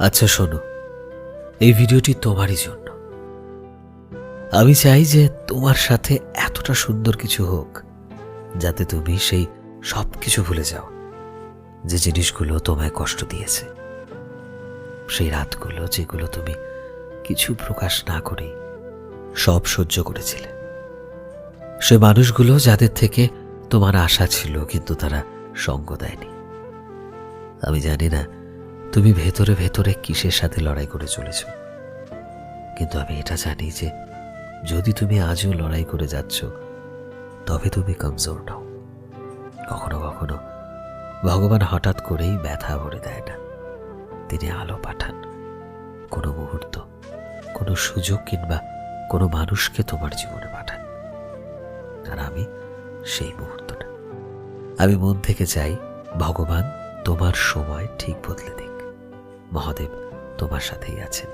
আচ্ছা শোনো, এই ভিডিওটি তোমারই জন্য। আমি চাই যে তোমার সাথে এতটা সুন্দর কিছু হোক যাতে তুমি সেই সব কিছু ভুলে যাও যে জিনিসগুলো তোমায় কষ্ট দিয়েছে, সেই রাতগুলো যেগুলো তুমি কিছু প্রকাশ না করেই সব সহ্য করেছিলে, সে মানুষগুলো যাদের থেকে তোমার আশা ছিল কিন্তু তারা সঙ্গ দেয়নি। আমি জানি না তুমি ভেতরে ভেতরে কিসের সাথে লড়াই করে চলেছ, কিন্তু আমি এটা জানি যে যদি তুমি আজও লড়াই করে যাচ্ছ তবে তুমি কমজোর নও। কখনো কখনো ভগবান হঠাৎ করেই ব্যথা ভরে দেয় না, তিনি আলো পাঠান। কোনো মুহূর্ত, কোনো সুযোগ কিংবা কোনো মানুষকে তোমার জীবনে পাঠান, আর আমি সেই মুহূর্তটা। আমি মন থেকে চাই ভগবান তোমার সময় ঠিক বদলে দিক। মহাদেব তোমার সাথেই আছেন।